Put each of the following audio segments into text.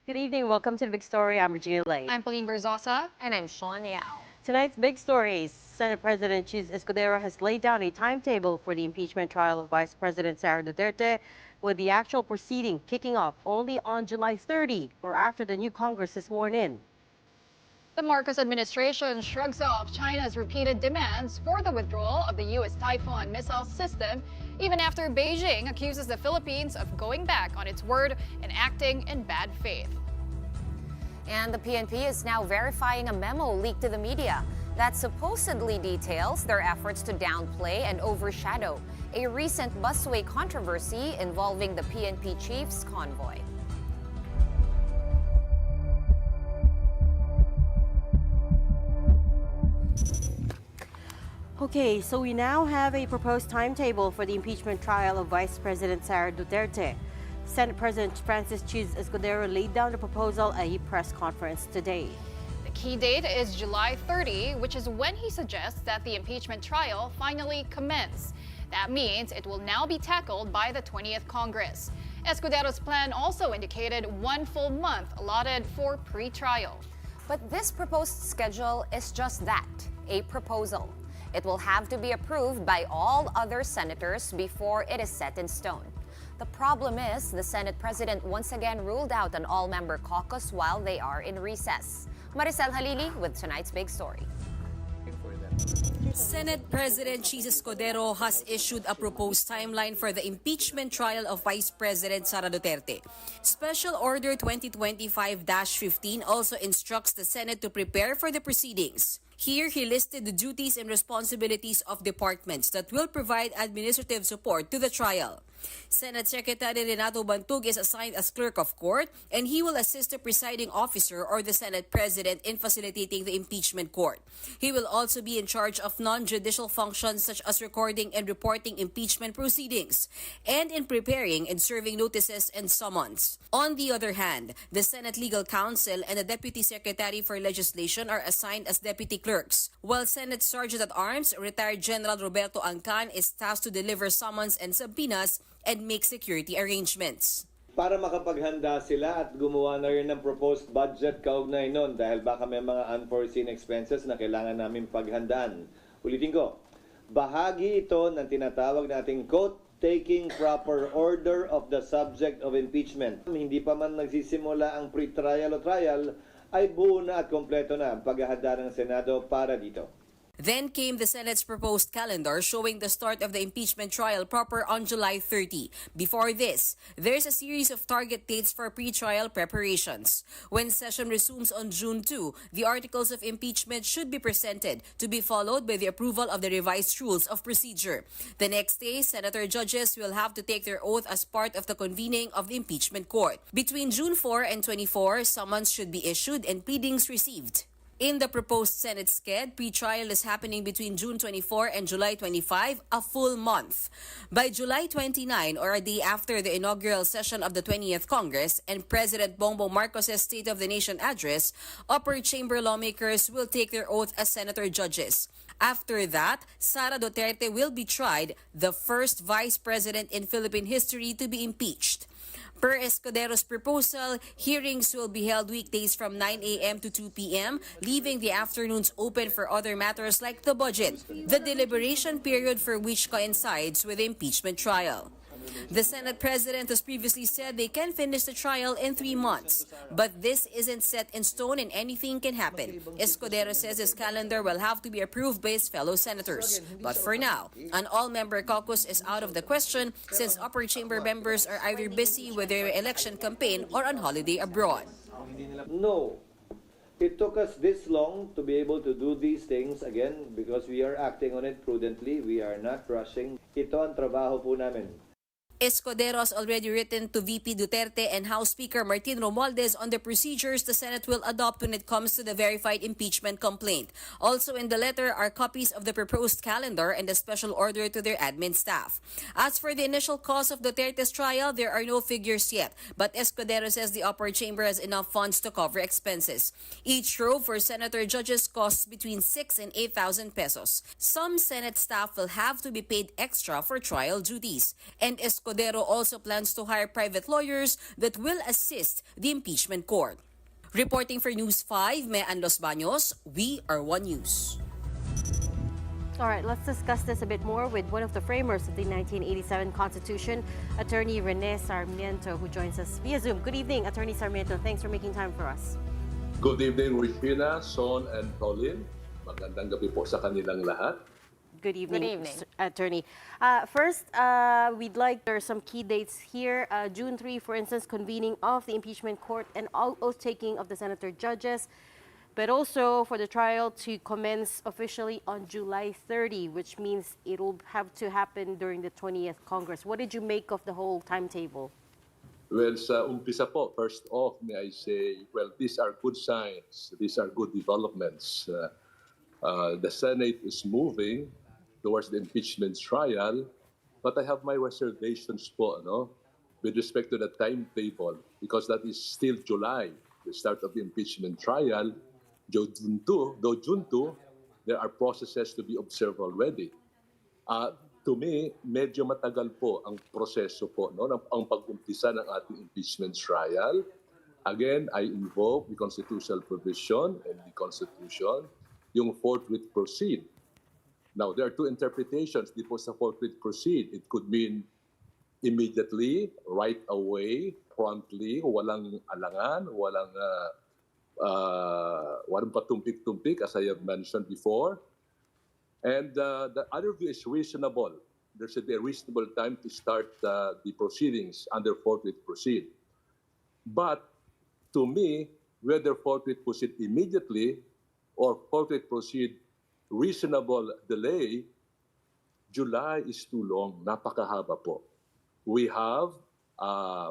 Good evening. Welcome to the Big Story. I'm Regina Lay. I'm Pauline Berzosa. And I'm Sean Yao. Tonight's big stories. Senate President Chis Escudero has laid down a timetable for the impeachment trial of Vice President Sara Duterte, with the actual proceeding kicking off only on July 30, or after the new Congress is sworn in. The Marcos administration shrugs off China's repeated demands for the withdrawal of the U.S. Typhoon missile system, even after Beijing accuses the Philippines of going back on its word and acting in bad faith. And the PNP is now verifying a memo leaked to the media that supposedly details their efforts to downplay and overshadow a recent busway controversy involving the PNP chief's convoy. Okay, so we now have a proposed timetable for the impeachment trial of Vice President Sara Duterte. Senate President Francis Chis Escudero laid down the proposal at a press conference today. The key date is July 30, which is when he suggests that the impeachment trial finally commence. That means it will now be tackled by the 20th Congress. Escudero's plan also indicated 1 full month allotted for pre-trial. But this proposed schedule is just that, a proposal. It will have to be approved by all other senators before it is set in stone. The problem is the Senate President once again ruled out an all-member caucus while they are in recess. Maricel Halili with tonight's big story. Senate President Chis Escudero has issued a proposed timeline for the impeachment trial of Vice President Sara Duterte. Special Order 2025-15 also instructs the Senate to prepare for the proceedings. Here, he listed the duties and responsibilities of departments that will provide administrative support to the trial. Senate Secretary Renato Bantug is assigned as clerk of court, and he will assist the presiding officer or the Senate President in facilitating the impeachment court. He will also be in charge of non-judicial functions such as recording and reporting impeachment proceedings, and in preparing and serving notices and summons. On the other hand, the Senate Legal Counsel and the Deputy Secretary for Legislation are assigned as deputy clerks, while Senate Sergeant-at-Arms, retired General Roberto Angcan, is tasked to deliver summons and subpoenas and make security arrangements. Para makapaghanda sila at gumawa na rin ng proposed budget kaugnay nun dahil baka may mga unforeseen expenses na kailangan namin paghandaan. Ulitin ko, bahagi ito ng tinatawag nating quote, taking proper order of the subject of impeachment. Hindi pa man nagsisimula ang pre-trial o trial, ay buo na at kompleto na ang paghahanda ng Senado para dito. Then came the Senate's proposed calendar showing the start of the impeachment trial proper on July 30. Before this, there's a series of target dates for pre-trial preparations. When session resumes on June 2, the articles of impeachment should be presented, to be followed by the approval of the revised rules of procedure. The next day, senator judges will have to take their oath as part of the convening of the impeachment court. Between June 4 and 24, summons should be issued and pleadings received. In the proposed Senate sked, pre-trial is happening between June 24 and July 25, a full month. By July 29, or a day after the inaugural session of the 20th Congress and President Bongbong Marcos' State of the Nation address, upper chamber lawmakers will take their oath as senator judges. After that, Sara Duterte will be tried, the first vice president in Philippine history to be impeached. Per Escudero's proposal, hearings will be held weekdays from 9 a.m. to 2 p.m., leaving the afternoons open for other matters like the budget, the deliberation period for which coincides with the impeachment trial. The Senate President has previously said they can finish the trial in 3 months, but this isn't set in stone and anything can happen. Escudero says his calendar will have to be approved by his fellow senators. But for now, an all-member caucus is out of the question since upper chamber members are either busy with their election campaign or on holiday abroad. No. It took us this long to be able to do these things again because we are acting on it prudently. We are not rushing. Ito ang trabaho po namin. Escudero has already written to VP Duterte and House Speaker Martin Romualdez on the procedures the Senate will adopt when it comes to the verified impeachment complaint. Also in the letter are copies of the proposed calendar and the special order to their admin staff. As for the initial cost of Duterte's trial, there are no figures yet, but Escudero says the upper chamber has enough funds to cover expenses. Each row for senator judges costs between 6 and 8,000 pesos. Some Senate staff will have to be paid extra for trial duties, and Escudero Escudero also plans to hire private lawyers that will assist the impeachment court. Reporting for News 5, Mean Los Baños, we are One News. All right, let's discuss this a bit more with one of the framers of the 1987 Constitution, Attorney Rene Sarmiento, who joins us via Zoom. Good evening, Attorney Sarmiento. Thanks for making time for us. Good evening, Regina, Son, and Colin. Magandang gabi po sa kanilang lahat. Good evening, Good evening. Attorney. First, we'd like, there are some key dates here. June 3, for instance, convening of the impeachment court and oath-taking of the senator judges, but also for the trial to commence officially on July 30, which means it'll have to happen during the 20th Congress. What did you make of the whole timetable? Well, sa umpisa po, first off, may I say, well, these are good signs. These are good developments. The Senate is moving towards the impeachment trial, but I have my reservations po, with respect to the timetable, because that is still July, the start of the impeachment trial. June 2, there are processes to be observed already. To me, medyo matagal po ang proseso po, ang pag-umpisa ng ating impeachment trial. Again, I invoke the constitutional provision and the Constitution, yung forthwith proceed. Now, there are two interpretations before sa forthwith proceed. It could mean immediately, right away, promptly, walang alangan, walang patumpik-tumpik, as I have mentioned before. And the other view is reasonable. There should be a reasonable time to start the proceedings under forthwith proceed. But to me, whether forthwith proceed immediately or forthwith proceed reasonable delay, July is too long. Napakahaba po. We have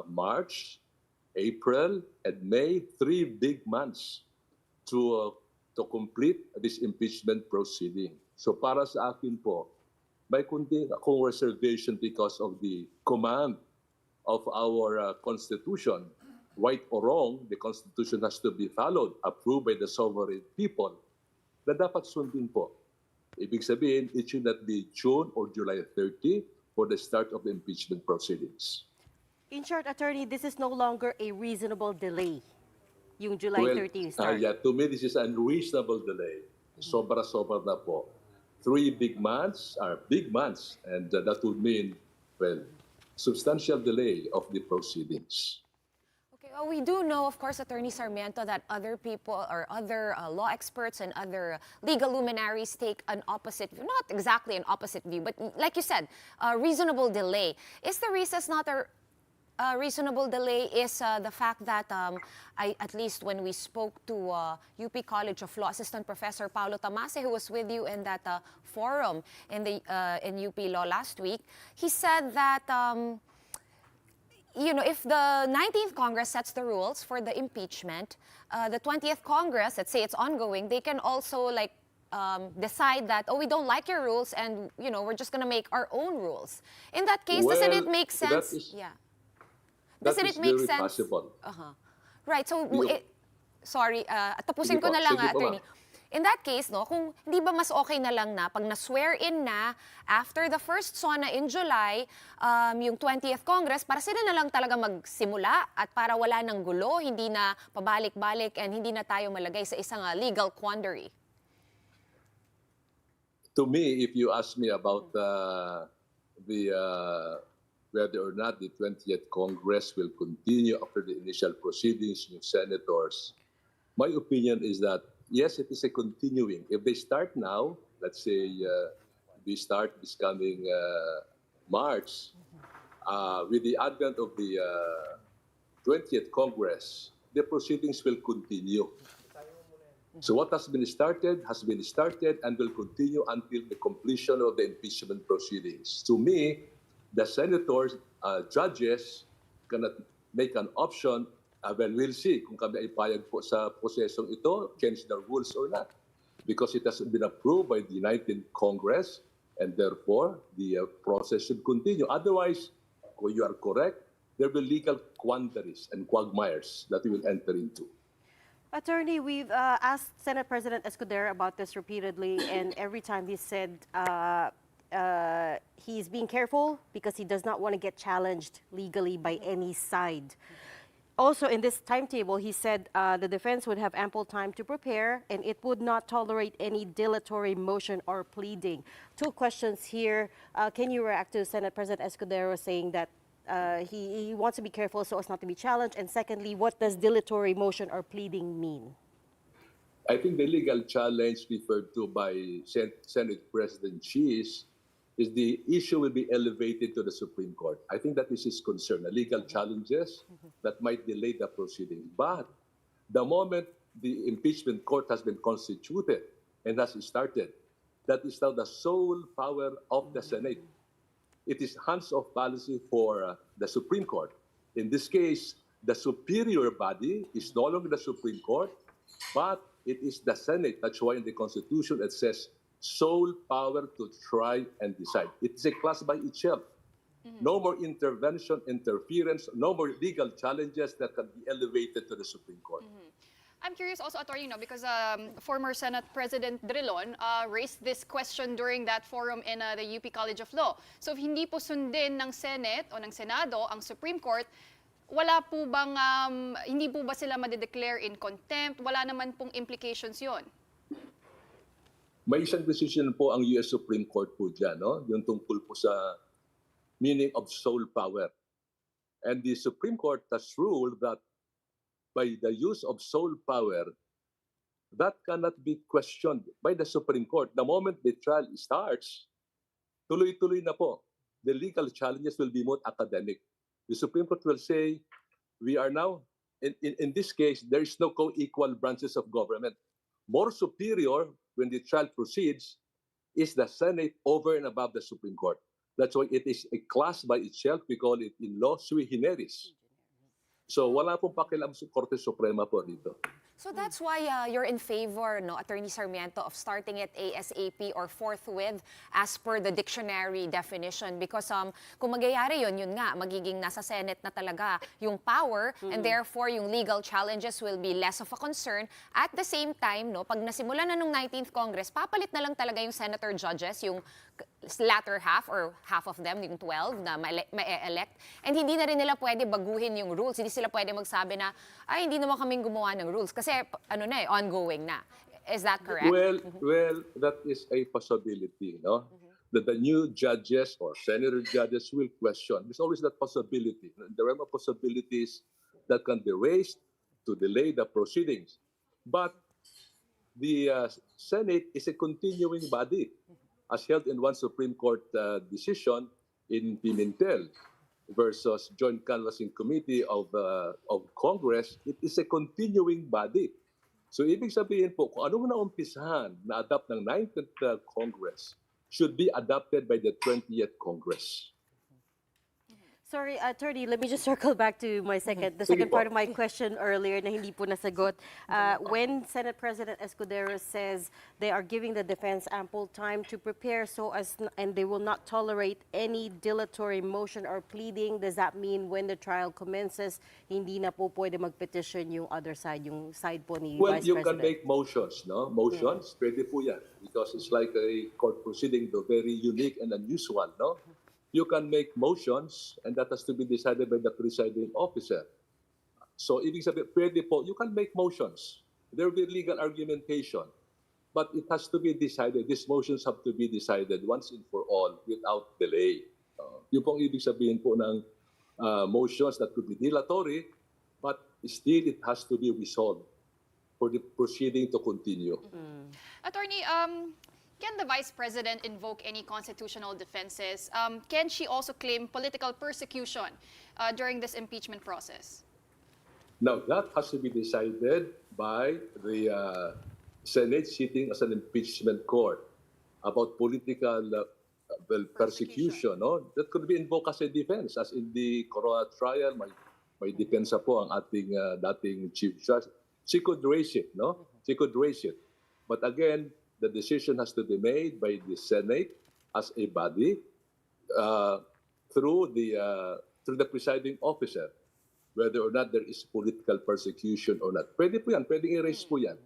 March, April, and May, 3 big months to complete this impeachment proceeding. So para sa akin po, may kundi akong reservation because of the command of our Constitution. Right or wrong, the Constitution has to be followed, approved by the sovereign people, na dapat sundin po. Ibig sabihin, it should not be June or July 30 for the start of the impeachment proceedings. In short, Attorney, this is no longer a reasonable delay, yung July 30 start. Yeah, to me, this is an unreasonable delay. Sobra-sobra na po. 3 big months are big months, and that would mean, well, substantial delay of the proceedings. We do know, of course, Attorney Sarmiento, that other people or other law experts and other legal luminaries take an opposite view, not exactly an opposite view, but like you said, a reasonable delay. Is the recess not a reasonable delay? Is the fact that at least when we spoke to UP College of Law Assistant Professor Paulo Tamase, who was with you in that forum in UP Law last week, he said that if the 19th Congress sets the rules for the impeachment, the 20th Congress, let's say it's ongoing, they can also decide that, we don't like your rules and, we're just going to make our own rules. In that case, doesn't it make sense? Doesn't it make sense? Possible. Right. So, tapusin ko na lang, Attorney. In that case, kung hindi ba mas okay na lang na pag na-swear in na after the first SONA in July, yung 20th Congress, para sila na lang talaga magsimula at para wala ng gulo, hindi na pabalik-balik and hindi na tayo malagay sa isang legal quandary? To me, if you ask me about whether or not the 20th Congress will continue after the initial proceedings, new senators, my opinion is that yes, it is a continuing. If they start now, let's say we start this coming March, with the advent of the 20th Congress, the proceedings will continue. So what has been started and will continue until the completion of the impeachment proceedings. To me, the senators, judges cannot make an option. Well, we'll see kung kami ay payag po sa prosesong ito, change the rules or not. Because it has been approved by the 19th Congress, and therefore, the process should continue. Otherwise, when you are correct, there will be legal quandaries and quagmires that we will enter into. Attorney, we've asked Senate President Escudero about this repeatedly, and every time he said he's being careful because he does not want to get challenged legally by any side. Also, in this timetable, he said the defense would have ample time to prepare and it would not tolerate any dilatory motion or pleading. Two questions here. Can you react to Senate President Escudero saying that he wants to be careful so as not to be challenged? And secondly, what does dilatory motion or pleading mean? I think the legal challenge referred to by Senate President Cheese is the issue will be elevated to the Supreme Court. I think that is his concern, the legal challenges that might delay the proceedings. But the moment the impeachment court has been constituted and has started, that is now the sole power of the Senate. It is hands-off policy for the Supreme Court. In this case, the superior body is no longer the Supreme Court, but it is the Senate. That's why in the Constitution it says sole power to try and decide. It is a class by itself. No more intervention, interference, no more legal challenges that can be elevated to the Supreme Court. I'm curious also, Attorney, because former Senate President Drilon raised this question during that forum in the UP College of Law. So if hindi po sundin ng Senate o ng Senado ang Supreme Court, wala po bang, hindi po ba sila madideclare in contempt? Wala naman pong implications yon. May isang decision po ang US Supreme Court po dyan, no? Yung tungkol po sa meaning of sole power. And the Supreme Court has ruled that by the use of sole power, that cannot be questioned by the Supreme Court. The moment the trial starts, tuloy-tuloy na po. The legal challenges will be more academic. The Supreme Court will say, we are now, in this case, there is no co-equal branches of government. More superior when the trial proceeds is the Senate over and above the Supreme Court. That's why it is a class by itself. We call it in law sui generis. So wala pong pakialam sa Korte Suprema po dito. So that's why you're in favor, no, Attorney Sarmiento, of starting it ASAP or forthwith as per the dictionary definition. Because kung magyayari yun nga, magiging nasa Senate na talaga yung power and therefore yung legal challenges will be less of a concern. At the same time, no, pag nasimula na nung 19th Congress, papalit na lang talaga yung senator judges, yung latter half or half of them, yung 12 na ma-elect. And hindi na rin nila pwede baguhin yung rules. Hindi sila pwede magsabi na, ay, hindi naman kaming gumawa ng rules. Kasi ongoing na. Is that correct? Well, that is a possibility, no? That the new judges or senator judges will question. There's always that possibility. There are possibilities that can be raised to delay the proceedings. But the Senate is a continuing body, as held in one Supreme Court decision in Pimentel versus Joint Canvassing Committee of Congress. It is a continuing body. So ibig sabihin po, kung ano na umpisahan na adapt ng 19th Congress should be adopted by the 20th Congress. Sorry, Attorney, let me just circle back to the second part of my question earlier na hindi po nasagot. When Senate President Escudero says they are giving the defense ample time to prepare and they will not tolerate any dilatory motion or pleading, does that mean when the trial commences, hindi na po pwede mag-petition yung other side, yung side po ni Well, Vice you President? can make motions, no? Motions, pwede po yan. Because it's like a court proceeding, though very unique and unusual, no? You can make motions and that has to be decided by the presiding officer. So, ibig sabihin, pwede po, you can make motions. There will be legal argumentation. But it has to be decided. These motions have to be decided once and for all without delay. Yung pong ibig sabihin po ng motions that could be dilatory, but still it has to be resolved for the proceeding to continue. Attorney, can the Vice President invoke any constitutional defenses? Can she also claim political persecution during this impeachment process? Now, that has to be decided by the Senate sitting as an impeachment court about political persecution. No? That could be invoked as a defense. As in the Corona trial, may depensa po ang ating dating Chief Justice. She could raise it, no? She could raise it. But again, the decision has to be made by the Senate as a body through the presiding officer, whether or not there is political persecution or not. Pwede po yan, pwedeng i-raise po yan.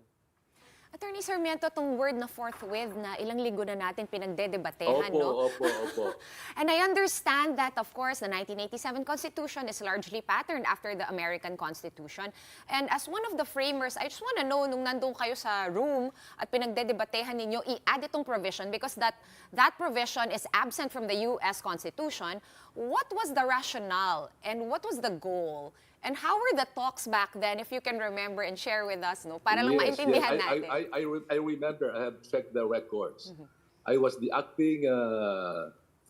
Attorney Sarmiento, itong word na forthwith na ilang linggo na natin pinagdedebatehan, no? Opo. And I understand that, of course, the 1987 Constitution is largely patterned after the American Constitution. And as one of the framers, I just want to know, nung nandun kayo sa room at pinagdedebatehan ninyo, i-add itong provision because that provision is absent from the U.S. Constitution. What was the rationale and what was the goal? And how were the talks back then, if you can remember and share with us, no? Para lang maintindihan natin. I remember, I have checked the records. I was the acting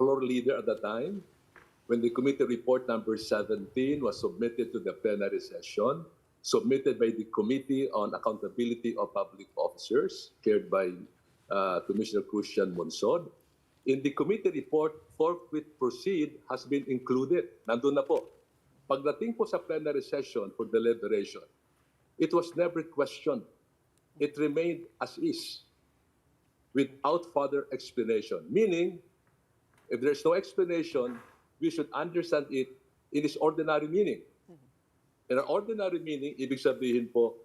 floor leader at the time when the committee report number 17 was submitted to the plenary session, submitted by the Committee on Accountability of Public Officers, chaired by Commissioner Christian Monsod. In the committee report, forthwith proceed has been included. Nandun na po. Pagdating po sa plenary session for deliberation, it was never questioned. It remained as is, without further explanation. Meaning, if there's no explanation, we should understand it in its ordinary meaning. In an ordinary meaning, ibig sabihin po,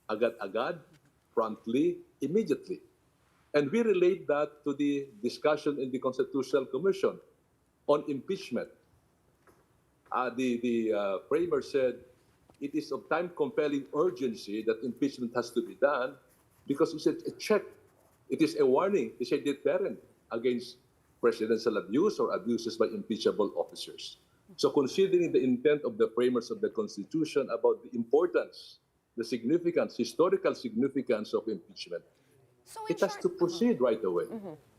agad-agad, promptly, immediately. And we relate that to the discussion in the Constitutional Commission on impeachment. The framer said, it is of time-compelling urgency that impeachment has to be done because it's a check. It is a warning. It's a deterrent against presidential abuse or abuses by impeachable officers. So considering the intent of the framers of the Constitution about the importance, the significance, historical significance of impeachment, So it has to proceed right away.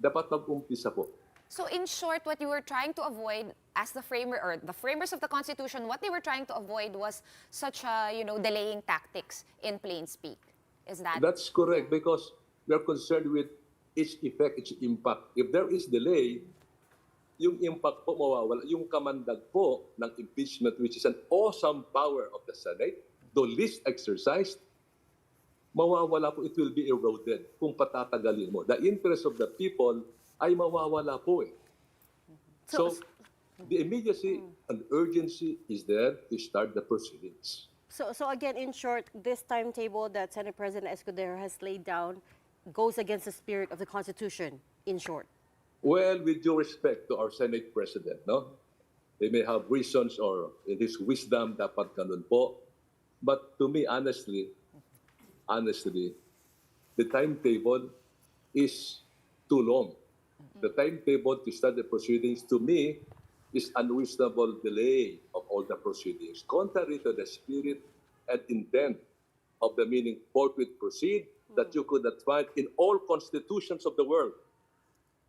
Dapat mag-umpisa po. So in short, what you were trying to avoid as the framer or the framers of the Constitution, what they were trying to avoid was such delaying tactics in plain speak. Is that? That's correct because we are concerned with its effect, its impact. If there is delay, yung impact po mawawala. Yung kamandag po ng impeachment, which is an awesome power of the Senate, though least exercised, mawawala po, it will be eroded kung patatagalin mo. The interest of the people ay mawawala po eh. So the immediacy and urgency is there to start the proceedings. So again, in short, this timetable that Senate President Escudero has laid down goes against the spirit of the Constitution, in short. Well, with due respect to our Senate President, no? They may have reasons or in his wisdom dapat ganun po. But to me, honestly, the timetable is too long. The timetable to start the proceedings, to me, is unreasonable delay of all the proceedings, contrary to the spirit and intent of the meaning forthwith proceed that you could not find in all constitutions of the world,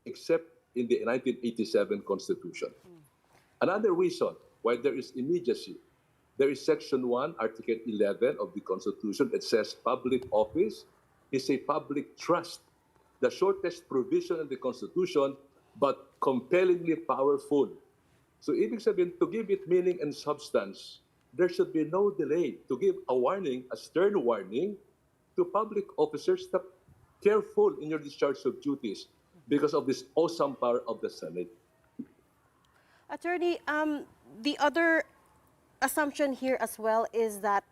except in the 1987 Constitution. Another reason why there is immediacy, there is Section 1, Article 11 of the Constitution. It says public office is a public trust, the shortest provision in the Constitution, but compellingly powerful. So ibig sabihin, to give it meaning and substance, there should be no delay to give a warning, a stern warning, to public officers that careful in your discharge of duties because of this awesome power of the Senate. Attorney, the other assumption here as well is that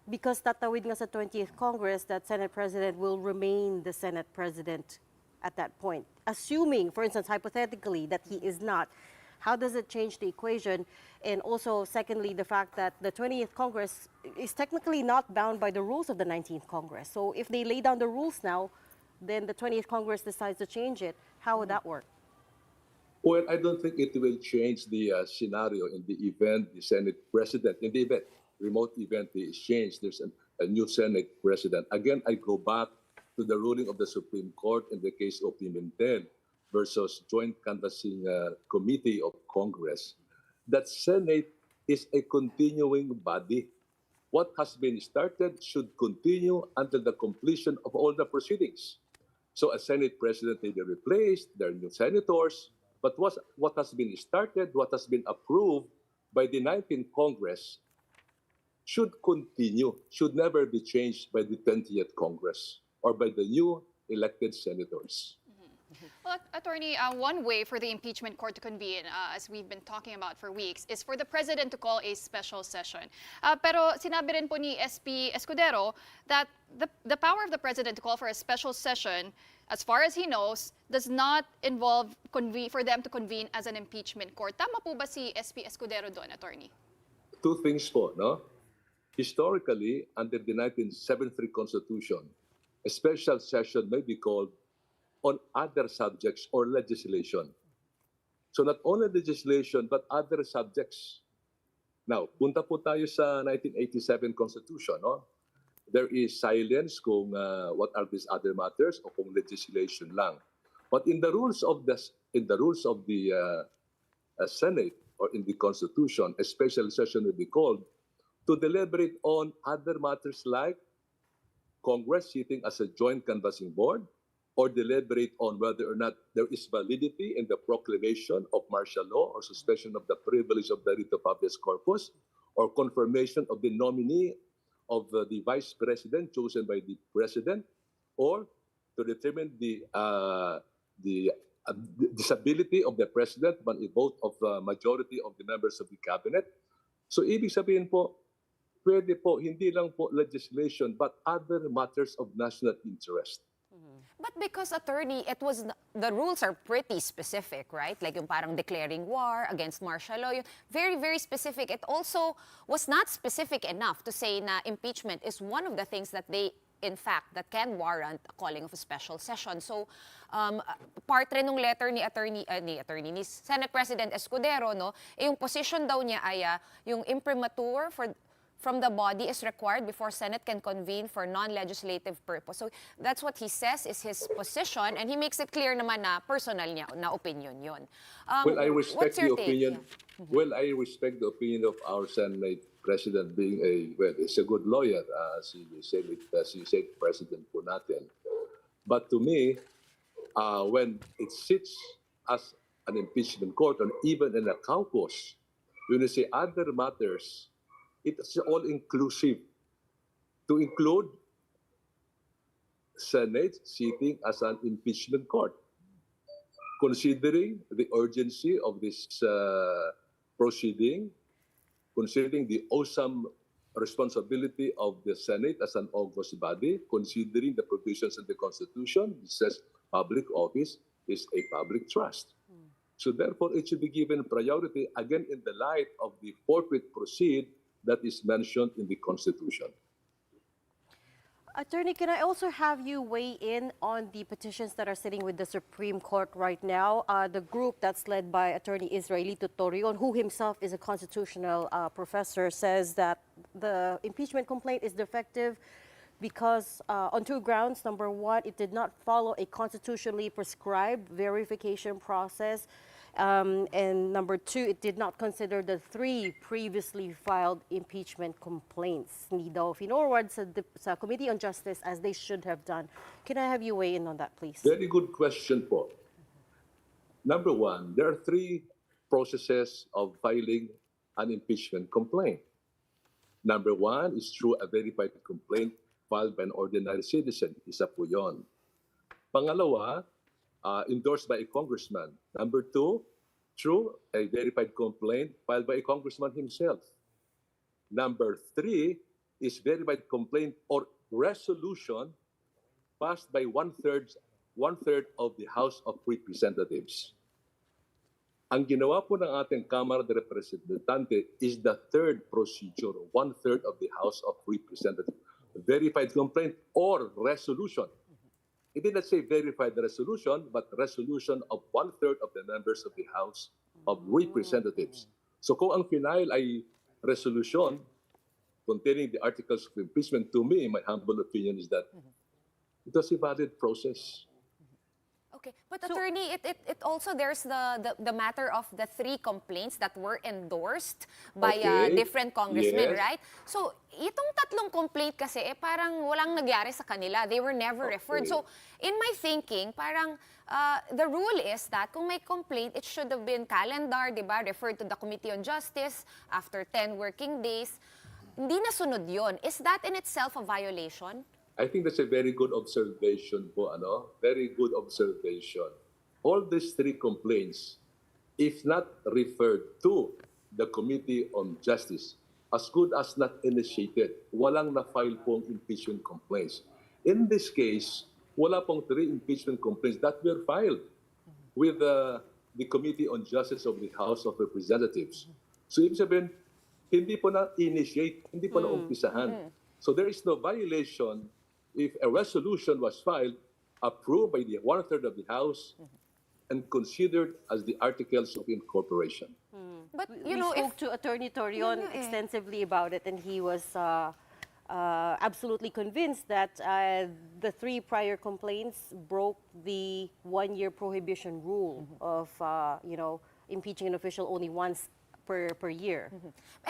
because tatawid nga sa 20th Congress, that Senate President will remain the Senate President at that point. Assuming, for instance, hypothetically, that he is not, how does it change the equation? And also, secondly, the fact that the 20th Congress is technically not bound by the rules of the 19th Congress. So if they lay down the rules now, then the 20th Congress decides to change it, how would that work? Well, I don't think it will change the scenario in the event the Senate President, in the event, remote event is changed, there's a new Senate President. Again, I go back to the ruling of the Supreme Court in the case of Pimentel versus Joint Canvassing Committee of Congress. That Senate is a continuing body. What has been started should continue until the completion of all the proceedings. So a Senate President may be replaced, there are new senators, but what has been started, what has been approved by the 19th Congress should continue, should never be changed by the 20th Congress or by the new elected senators. Well, Attorney, one way for the impeachment court to convene, as we've been talking about for weeks, is for the President to call a special session. Pero sinabi rin po ni SP Escudero that the power of the President to call for a special session, as far as he knows, does not involve for them to convene as an impeachment court. Tama po ba si SP Escudero doon, Attorney? Two things po, no? Historically, under the 1973 Constitution, a special session may be called on other subjects or legislation. So not only legislation, but other subjects. Now, punta po tayo sa 1987 Constitution, no? There is silence kung what are these other matters o kung legislation lang. But in the rules of the Senate or in the Constitution, a special session will be called to deliberate on other matters like Congress sitting as a joint canvassing board, or deliberate on whether or not there is validity in the proclamation of martial law or suspension of the privilege of the writ of habeas corpus, or confirmation of the nominee of the vice president chosen by the president, or to determine the disability of the president by a vote of the majority of the members of the cabinet. So ibig sabihin po, pwede po hindi lang po legislation but other matters of national interest. But because, attorney, the rules are pretty specific, right? Like yung parang declaring war against martial law, yung very, very specific. It also was not specific enough to say na impeachment is one of the things that in fact, that can warrant a calling of a special session. So, part rin ng letter ni Senate President Escudero, no, yung position daw niya ay yung imprimatur from the body is required before Senate can convene for non-legislative purpose. So that's what he says is his position, and he makes it clear naman na personal niya na opinion yun. Well, I respect what's your the take? opinion. Yeah. Well, I respect the opinion of our Senate President being he's a good lawyer, si Senate President po natin. But to me, when it sits as an impeachment court or even in a caucus, when you say other matters, it's all-inclusive. To include Senate sitting as an impeachment court. Considering the urgency of this proceeding, considering the awesome responsibility of the Senate as an august body, considering the provisions of the Constitution, it says public office is a public trust. So therefore, it should be given priority, again, in the light of the forfeit proceed that is mentioned in the Constitution. Attorney, can I also have you weigh in on the petitions that are sitting with the Supreme Court right now? The group that's led by Attorney Israelito Torreon, who himself is a constitutional professor, says that the impeachment complaint is defective because on two grounds. Number one, it did not follow a constitutionally prescribed verification process. And number two, it did not consider the 3 previously filed impeachment complaints. Hindi daw finorward sa Committee on Justice as they should have done. Can I have you weigh in on that, please? Very good question po. Number one, there are 3 processes of filing an impeachment complaint. Number one is through a verified complaint filed by an ordinary citizen. Isa po yun. Pangalawa, endorsed by a congressman. Number 2, through a verified complaint filed by a congressman himself. Number 3 is verified complaint or resolution passed by one-third of the House of Representatives. Ang ginawa po ng ating Kamara de Representante is the 3rd procedure, one-third of the House of Representatives. Verified complaint or resolution. It did not say verified resolution, but resolution of one-third of the members of the House of Representatives. So kung ang final ay resolution containing the articles of impeachment, to me, my humble opinion is that it was a valid process. Okay, but attorney, it also there's the matter of the 3 complaints that were endorsed by different congressmen, Yes. right? So itong 3 complaint kasi parang walang nagyari sa kanila. They were never referred. So in my thinking, parang the rule is that kung may complaint, it should have been calendar, di ba? Referred to the Committee on Justice after 10 working days. Hindi nasunod yon. Is that in itself a violation? I think that's a very good observation po, ano? Very good observation. All these three complaints, if not referred to the Committee on Justice, as good as not initiated, walang na-file pong impeachment complaints. In this case, wala pong three impeachment complaints that were filed with the Committee on Justice of the House of Representatives. So ibig sabihin, hindi po na-initiate, hindi po na-umpisahan. So there is no violation if a resolution was filed, approved by the one-third of the House, and considered as the Articles of Incorporation. But, We spoke to Attorney Torion extensively about it, and he was absolutely convinced that the three prior complaints broke the one-year prohibition rule of, impeaching an official only once per year.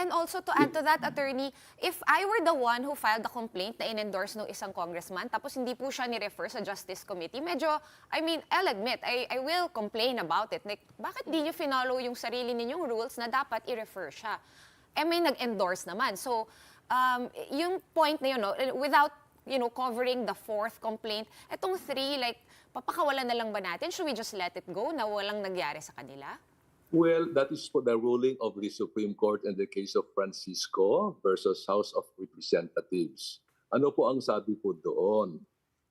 And also to add to that, attorney, if I were the one who filed the complaint na in-endorse ng isang congressman, tapos hindi po siya ni-refer sa Justice Committee, medyo, I'll admit, I will complain about it. Like, bakit di nyo finollow yung sarili ninyong rules na dapat i-refer siya? May nag-endorse naman. So, yung point na yun, no, without, covering the fourth complaint, etong three, like, papakawalan na lang ba natin? Should we just let it go na walang nagyari sa kanila? Well, that is for the ruling of the Supreme Court in the case of Francisco versus House of Representatives. Ano po ang sabi po doon?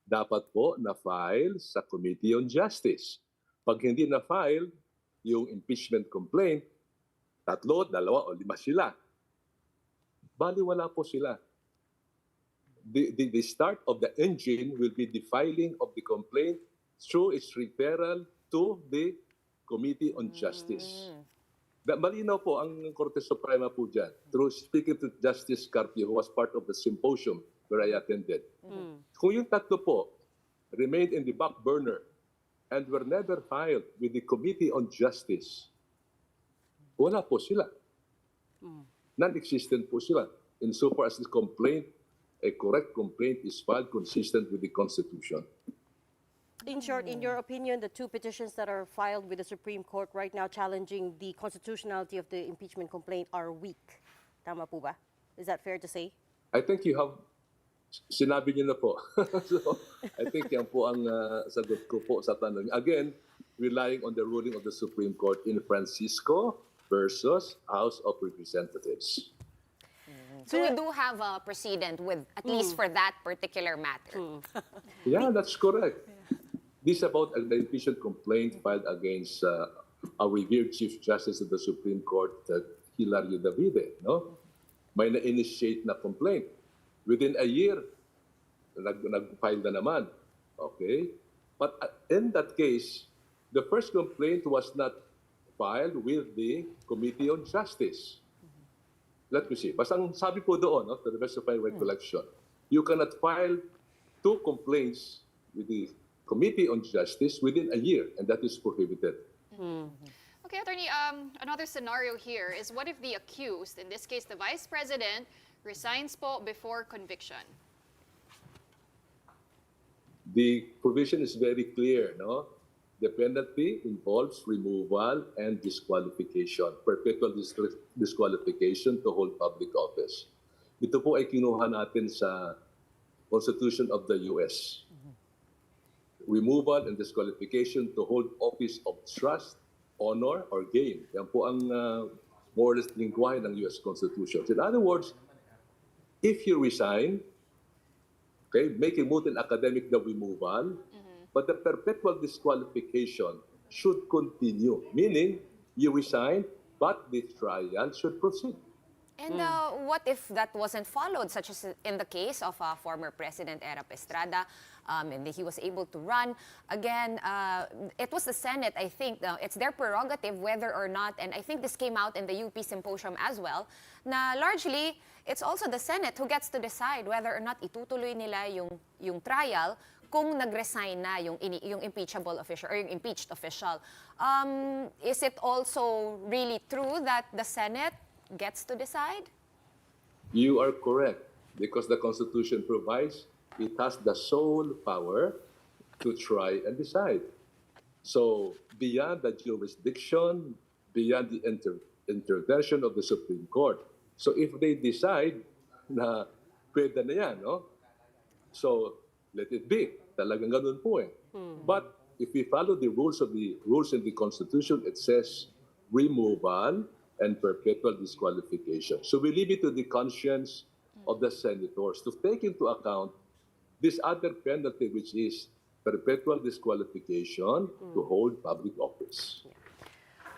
Dapat po na-file sa Committee on Justice. Pag hindi na-file yung impeachment complaint, 3, 2, o 5 sila. Bali wala po sila. The start of the engine will be the filing of the complaint through its referral to the Committee on Justice. Malinaw po ang Korte Suprema po dyan. Through speaking to Justice Carpio, who was part of the symposium where I attended. Kung yung tatlo po remained in the back burner and were never filed with the Committee on Justice, wala po sila. Non-existent po sila. Insofar as the complaint, a correct complaint is filed consistent with the Constitution. In short, in your opinion, the two petitions that are filed with the Supreme Court right now challenging the constitutionality of the impeachment complaint are weak. Tama po ba? Is that fair to say? I think you have, sinabi niyo na po. So, I think yan po ang sagot ko po sa tanong. Again, relying on the ruling of the Supreme Court in Francisco versus House of Representatives. So we do have a precedent with, at least for that particular matter. Yeah, that's correct. This is about an impeachment complaint filed against our revered Chief Justice of the Supreme Court, Hilario Davide. No? May na-initiate na complaint. Within a year, nag-file na naman. Okay? But in that case, the first complaint was not filed with the Committee on Justice. Let me see. Basta ang sabi po doon, no, to the best of my recollection, you cannot file two complaints with the Committee on Justice within a year, and that is prohibited. Okay, Attorney, another scenario here is what if the accused, in this case the Vice President, resigns po before conviction? The provision is very clear, no? The penalty involves removal and disqualification, perpetual disqualification to hold public office. Ito po ay kinuha natin sa Constitution of the U.S. Removal and disqualification to hold office of trust, honor, or gain. Yan po ang more or less lingwahe ng U.S. Constitution. In other words, if you resign, okay, making moot and academic the removal, but the perpetual disqualification should continue, meaning you resign, but the trial should proceed. And what if that wasn't followed, such as in the case of former President Erap Estrada, and he was able to run again? It was the Senate, I think, it's their prerogative whether or not, and I think this came out in the UP Symposium as well, na largely, it's also the Senate who gets to decide whether or not itutuloy nila yung trial kung nag-resign na yung impeachable official or yung impeached official. Is it also really true that the Senate gets to decide? You are correct, because the Constitution provides it has the sole power to try and decide. So beyond the jurisdiction, beyond the intervention of the Supreme Court. So if they decide na pwede na yan, no? So let it be. Talagang ganun po eh. But if we follow the rules in the Constitution, it says removal and perpetual disqualification. So we leave it to the conscience of the senators to take into account this other penalty, which is perpetual disqualification to hold public office.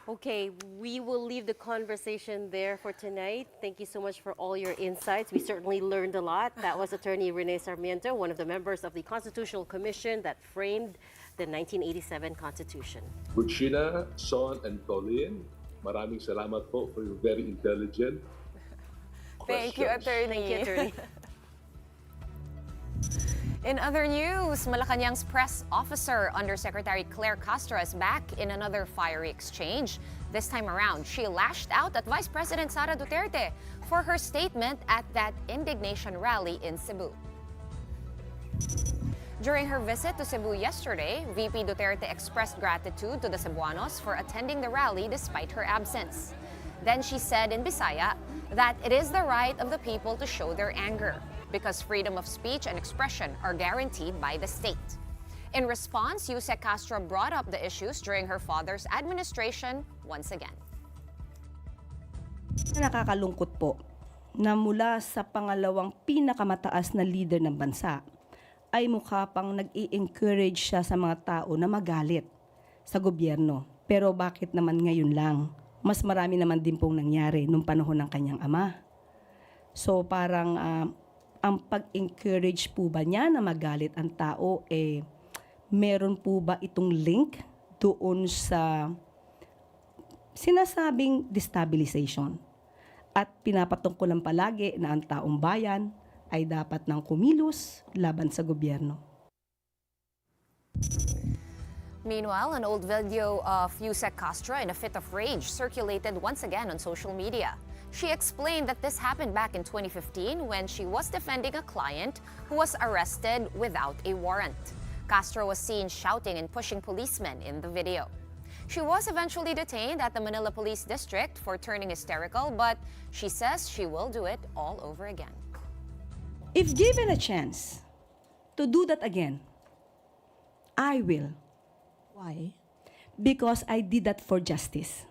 Okay, we will leave the conversation there for tonight. Thank you so much for all your insights. We certainly learned a lot. That was Attorney Rene Sarmiento, one of the members of the Constitutional Commission that framed the 1987 Constitution. Regina, Son, and Colleen, maraming salamat po for your very intelligent Thank you, questions. Attorney. Thank you, Attorney. In other news, Malacanang's press officer, Undersecretary Claire Castro, is back in another fiery exchange. This time around, she lashed out at Vice President Sara Duterte for her statement at that indignation rally in Cebu. During her visit to Cebu yesterday, VP Duterte expressed gratitude to the Cebuanos for attending the rally despite her absence. Then she said in Bisaya that it is the right of the people to show their anger, because freedom of speech and expression are guaranteed by the state. In response, Yusek Castro brought up the issues during her father's administration once again. Nakakalungkot po na mula sa pangalawang pinakamataas na leader ng bansa ay mukha pang nag-i-encourage siya sa mga tao na magalit sa gobyerno. Pero bakit naman ngayon lang? Mas marami naman din pong nangyari nung panahon ng kanyang ama. So parang ang pag-encourage po ba niya na magalit ang tao, meron po ba itong link doon sa sinasabing destabilization? At pinapatungkulan palagi na ang taong bayan ay dapat nang kumilos laban sa gobyerno. Meanwhile, an old video of Yusek Castro in a fit of rage circulated once again on social media. She explained that this happened back in 2015 when she was defending a client who was arrested without a warrant. Castro was seen shouting and pushing policemen in the video. She was eventually detained at the Manila Police District for turning hysterical, but she says she will do it all over again. If given a chance to do that again, I will. Why? Because I did that for justice.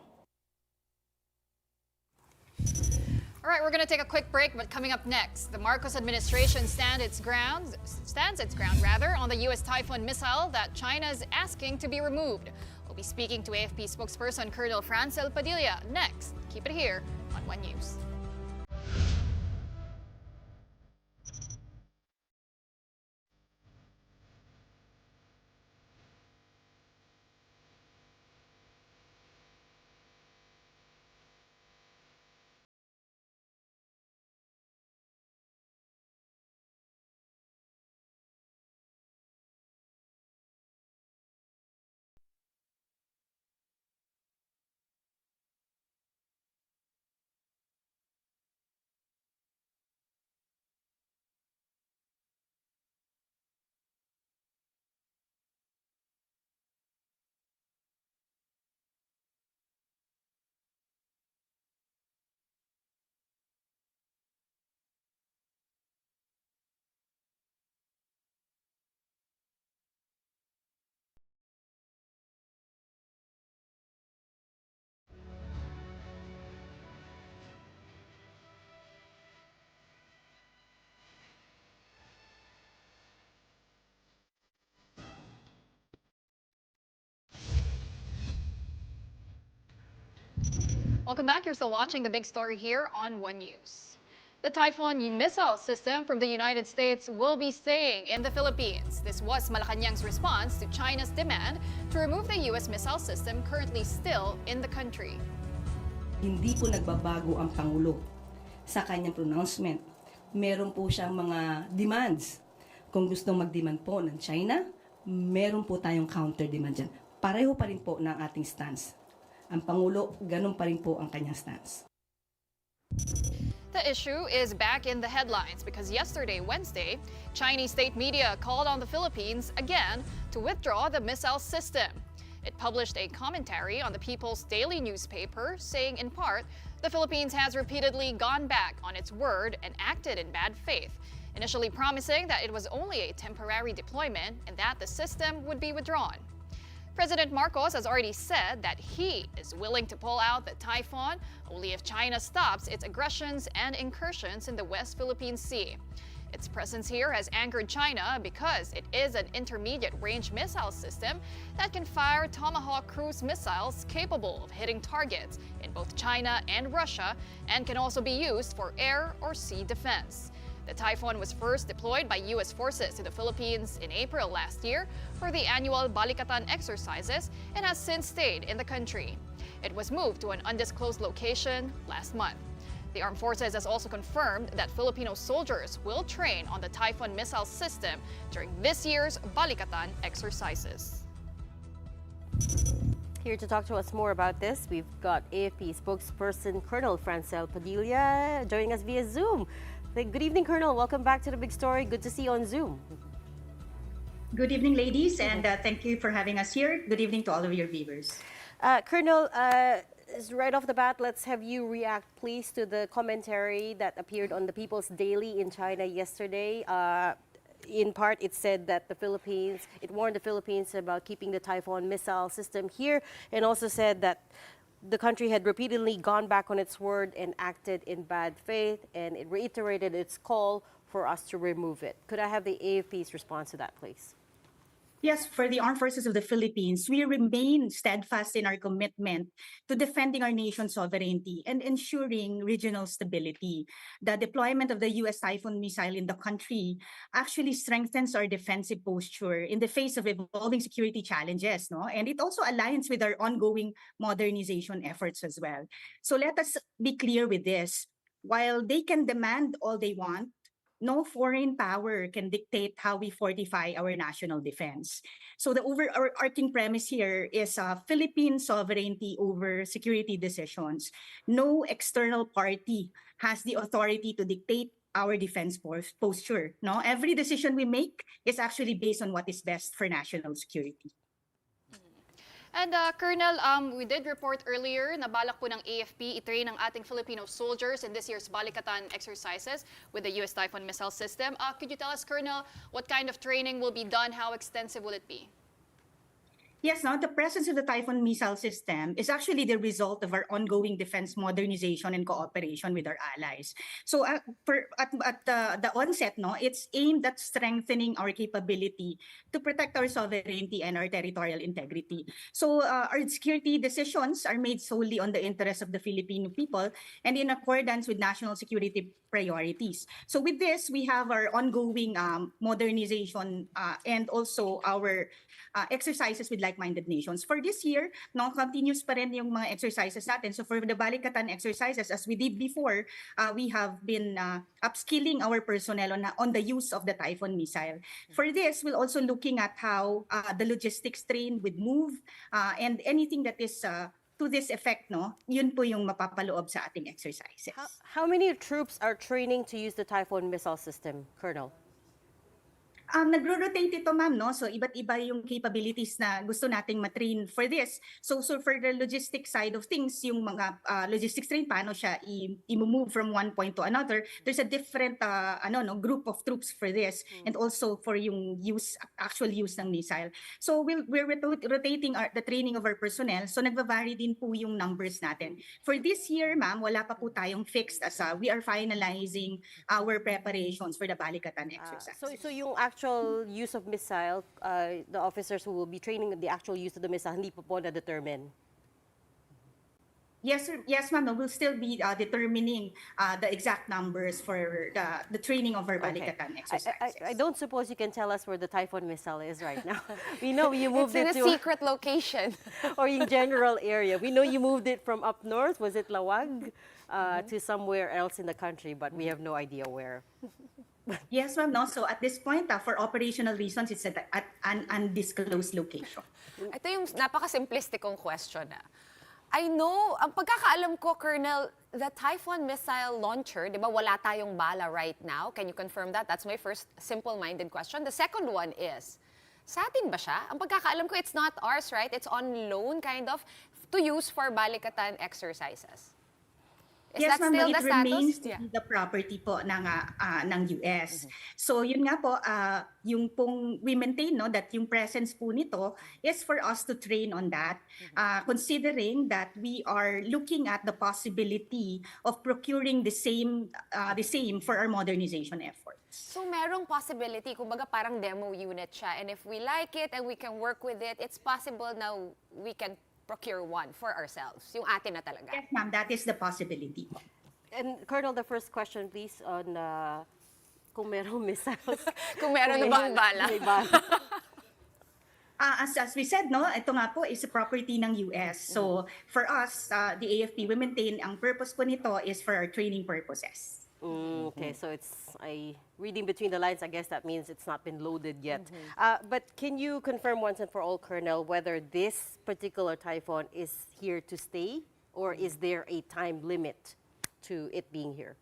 All right, we're going to take a quick break, but coming up next, the Marcos administration stands its ground on the U.S. Typhoon missile that China is asking to be removed. We'll be speaking to AFP spokesperson Colonel Francel Padilla next. Keep it here on One News. Welcome back. You're still watching the big story here on One News. The Typhoon missile system from the United States will be staying in the Philippines. This was Malacanang's response to China's demand to remove the U.S. missile system currently still in the country. Hindi po nagbabago ang Pangulo sa kanyang pronouncement. Meron po siyang mga demands. Kung gustong mag-demand po ng China, meron po tayong counter-demand dyan. Pareho pa rin po ng ating stance. Ang Pangulo, ganun pa rin po ang kanyang stance. The issue is back in the headlines because yesterday, Wednesday, Chinese state media called on the Philippines again to withdraw the missile system. It published a commentary on the People's Daily newspaper saying, in part, the Philippines has repeatedly gone back on its word and acted in bad faith initially promising that it was only a temporary deployment and that the system would be withdrawn. President Marcos has already said that he is willing to pull out the Typhoon only if China stops its aggressions and incursions in the West Philippine Sea. Its presence here has angered China because it is an intermediate-range missile system that can fire Tomahawk cruise missiles capable of hitting targets in both China and Russia and can also be used for air or sea defense. The Typhoon was first deployed by U.S. forces to the Philippines in April last year for the annual Balikatan exercises and has since stayed in the country. It was moved to an undisclosed location last month. The Armed Forces has also confirmed that Filipino soldiers will train on the Typhoon missile system during this year's Balikatan exercises. Here to talk to us more about this, we've got AFP spokesperson Colonel Francel Padilla joining us via Zoom. Good evening, Colonel. Welcome back to The Big Story. Good to see you on Zoom. Good evening, ladies, and thank you for having us here. Good evening to all of your viewers. Colonel, right off the bat, let's have you react, please, to the commentary that appeared on the People's Daily in China yesterday. In part, it said that it warned the Philippines about keeping the Typhoon missile system here, and also said that the country had repeatedly gone back on its word and acted in bad faith, and it reiterated its call for us to remove it. Could I have the AFP's response to that, please? Yes, for the Armed Forces of the Philippines, we remain steadfast in our commitment to defending our nation's sovereignty and ensuring regional stability. The deployment of the U.S. Typhoon missile in the country actually strengthens our defensive posture in the face of evolving security challenges, no? And it also aligns with our ongoing modernization efforts as well. So let us be clear with this. While they can demand all they want, no foreign power can dictate how we fortify our national defense. So the overarching premise here is Philippine sovereignty over security decisions. No external party has the authority to dictate our defense posture. No, every decision we make is actually based on what is best for national security. And Colonel, we did report earlier na balak po ng AFP i-train ang ating Filipino soldiers in this year's Balikatan exercises with the U.S. Typhoon missile system. Could you tell us, Colonel, what kind of training will be done? How extensive will it be? Yes, now the presence of the Typhoon missile system is actually the result of our ongoing defense modernization and cooperation with our allies. So at the onset, no, it's aimed at strengthening our capability to protect our sovereignty and our territorial integrity. So our security decisions are made solely on the interests of the Filipino people and in accordance with national security priorities. So with this, we have our ongoing modernization and also our exercises with like-minded nations. For this year, no, continuous pa rin yung mga exercises natin. So for the Balikatan exercises, as we did before, we have been upskilling our personnel on the use of the Typhoon missile. For this, we're also looking at how the logistics train would move and anything that is to this effect, no, yun po yung mapapaloob sa ating exercises. How many troops are training to use the Typhoon missile system, Colonel? Nagro-rotate ito, ma'am, no? So iba't iba yung capabilities na gusto nating matrain for this. So for the logistics side of things, yung mga logistics train, paano siya i-move from one point to another, there's a different group of troops for this and also for yung actual use ng missile. So we're rotating the training of our personnel. So nagva-vary din po yung numbers natin. For this year, ma'am, wala pa po tayong fixed as we are finalizing our preparations for the Balikatan exercise. So yung actual use of missile, the officers who will be training the actual use of the missile, hindi pa po na-determine? Yes, sir. Yes, ma'am. We'll still be determining the exact numbers for the training of our Balikatan exercises. I don't suppose you can tell us where the Typhoon missile is right now. We know you moved it It's in to a secret location. or in general area. We know you moved it from up north, was it Lawag, to somewhere else in the country, but we have no idea where. Yes, ma'am. No, so at this point, for operational reasons, it's at an undisclosed location. Ito yung napaka-simplistikong question. I know, ang pagkakaalam ko, Colonel, the Typhoon missile launcher, di ba, wala tayong bala right now. Can you confirm that? That's my first simple-minded question. The second one is, sa atin ba siya? Ang pagkakaalam ko, it's not ours, right? It's on loan, kind of, to use for Balikatan exercises. Is Yes, that ma'am, still it the status? remains to Yeah. be the property po ng US. So yun nga po, yung pong we maintain no that yung presence po nito is for us to train on that, considering that we are looking at the possibility of procuring the same for our modernization efforts. So merong possibility, kumbaga parang demo unit siya, and if we like it and we can work with it, it's possible na we can procure one for ourselves, yung atin na talaga. Yes, ma'am, that is the possibility po. And Colonel, the first question please on kung merong missiles. Kung meron na bang bala. May bala. As we said, no, ito nga po is a property ng US. So for us, the AFP, we maintain ang purpose po nito is for our training purposes. Okay, so it's reading between the lines. I guess that means it's not been loaded yet. But can you confirm once and for all, Colonel, whether this particular typhoon is here to stay, or is there a time limit to it being here?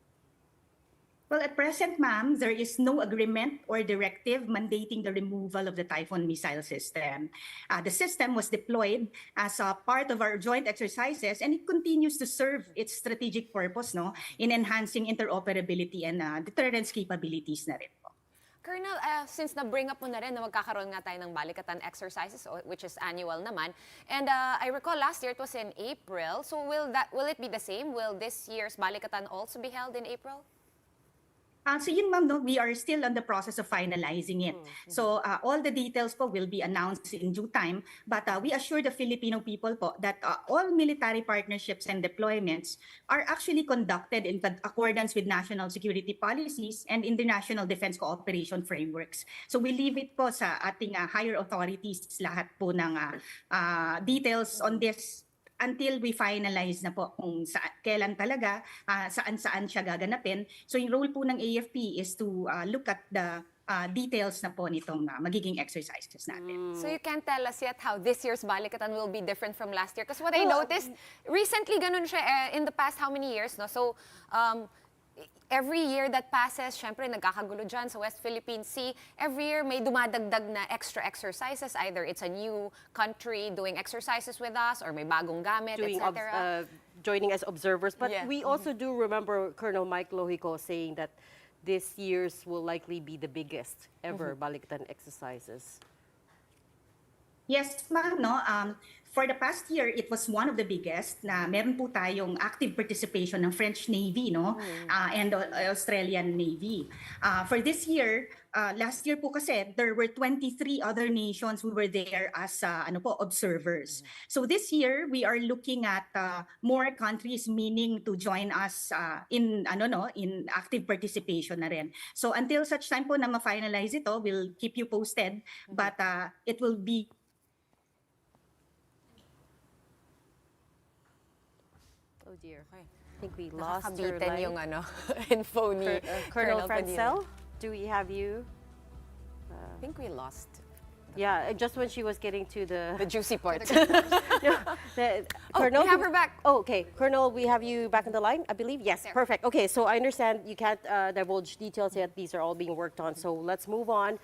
Well, at present, ma'am, there is no agreement or directive mandating the removal of the Typhoon missile system. The system was deployed as a part of our joint exercises, and it continues to serve its strategic purpose, no, in enhancing interoperability and deterrence capabilities na rin po. Colonel, since na-bring up mo na rin na magkakaroon nga tayo ng balikatan exercises, which is annual naman, and I recall last year it was in April, so will it be the same? Will this year's balikatan also be held in April? So yun ma'am, no, we are still on the process of finalizing it. So all the details po will be announced in due time, but we assure the Filipino people po that all military partnerships and deployments are actually conducted in accordance with national security policies and international defense cooperation frameworks. So we leave it po sa ating higher authorities lahat po ng details on this until we finalize na po kung kailan talaga, saan-saan siya gaganapin. So yung role po ng AFP is to look at the details na po nitong magiging exercises natin. So you can't tell us yet how this year's balikatan will be different from last year? Because what I noticed, recently ganun siya in the past how many years, no? So every year that passes, syempre nagkakagulo dyan sa West Philippine Sea. Every year may dumadagdag na extra exercises. Either it's a new country doing exercises with us or may bagong gamit, etc. Joining as observers. But Yeah. we also do remember Colonel Mike Lohico saying that this year's will likely be the biggest ever balikatan exercises. Yes, ma'am, no. For the past year, it was one of the biggest na meron po tayong active participation ng French Navy, no, and Australian Navy. For this year, last year po kasi there were 23 other nations who were there as observers. So this year, we are looking at more countries meaning to join us in active participation na rin. So until such time po na ma-finalize ito, we'll keep you posted, but it will be Oh dear. I think we lost her Nakakabitin line. yung info ni Colonel Padilla. Francel, do we have you? I think we lost Yeah, just when she was getting to the the... juicy part. Colonel, we have her back. Oh, okay. Colonel, we have you back on the line, I believe? Yes, perfect. Okay, so I understand you can't divulge details yet. These are all being worked on. So let's move on.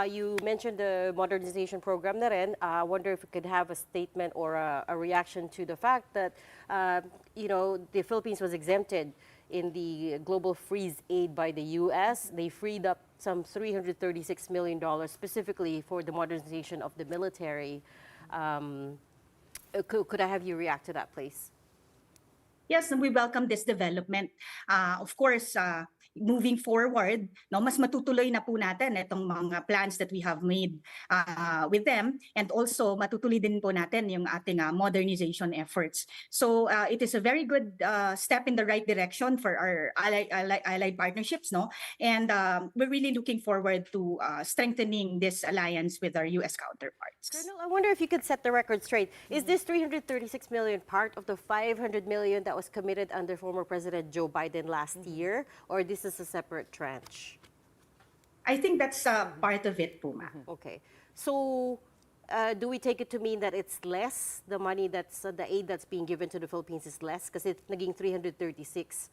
You mentioned the modernization program na rin. I wonder if we could have a statement or a reaction to the fact that, the Philippines was exempted in the global freeze aid by the U.S. They freed up some $336 million specifically for the modernization of the military. Could I have you react to that, please? Yes, and we welcome this development. Of course, moving forward, no, mas matutuloy na po natin itong mga plans that we have made with them, and also matutuloy din po natin yung ating modernization efforts. So it is a very good step in the right direction for our allied partnerships, no? And we're really looking forward to strengthening this alliance with our U.S. counterparts. Colonel, I wonder if you could set the record straight. Is this 336 million part of the 500 million that was committed under former President Joe Biden last year, or this is a separate tranche? I think that's part of it po, ma'am. Okay. So, do we take it to mean that it's less? The money that's, the aid that's being given to the Philippines is less? Because it's naging 336.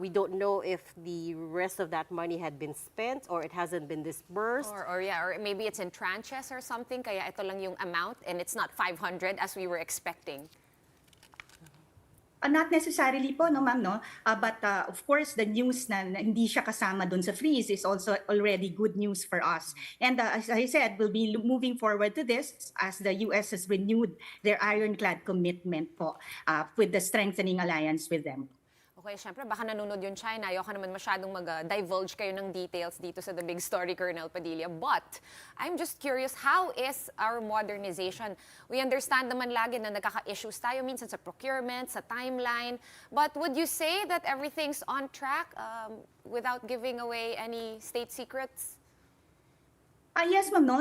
We don't know if the rest of that money had been spent or it hasn't been disbursed. Or maybe it's in tranches or something, kaya ito lang yung amount and it's not 500 as we were expecting. Not necessarily po, no, ma'am, no? But of course, the news na hindi siya kasama dun sa freeze is also already good news for us. And as I said, we'll be moving forward to this as the US has renewed their ironclad commitment po with the strengthening alliance with them. Okay, syempre baka nanonood yung China. Ayoko naman masyadong mag-divulge kayo ng details dito sa The Big Story, Colonel Padilla. But I'm just curious, how is our modernization? We understand naman lagi na nagkaka-issues tayo minsan sa procurement, sa timeline. But would you say that everything's on track without giving away any state secrets? Yes, ma'am. No?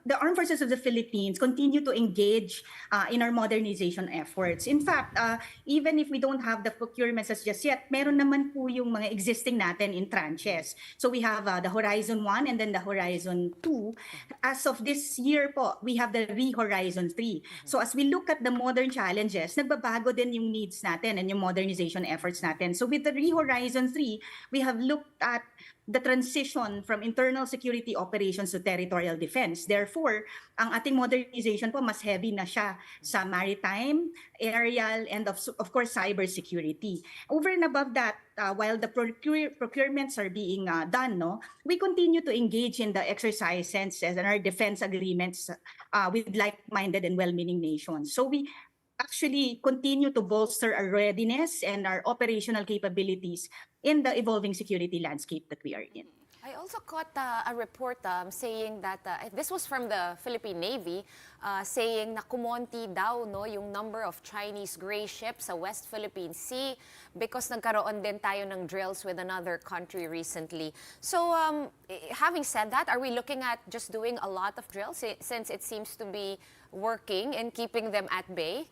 The Armed Forces of the Philippines continue to engage in our modernization efforts. In fact, even if we don't have the procurements as just yet, meron naman po yung mga existing natin in tranches. So we have the Horizon 1 and then the Horizon 2. As of this year po, we have the Re-Horizon 3. So as we look at the modern challenges, nagbabago din yung needs natin and yung modernization efforts natin. So with the Re-Horizon 3, we have looked at the transition from internal security operations to territorial defense. Therefore, ang ating modernization po mas heavy na siya sa maritime, aerial, and of course cybersecurity. Over and above that, while the procurements are being done, no, we continue to engage in the exercises and our defense agreements with like-minded and well-meaning nations. So we actually continue to bolster our readiness and our operational capabilities in the evolving security landscape that we are in. I also caught a report saying that, this was from the Philippine Navy, saying na kumonti daw no, yung number of Chinese gray ships sa West Philippine Sea because nagkaroon din tayo ng drills with another country recently. So having said that, are we looking at just doing a lot of drills since it seems to be working and keeping them at bay?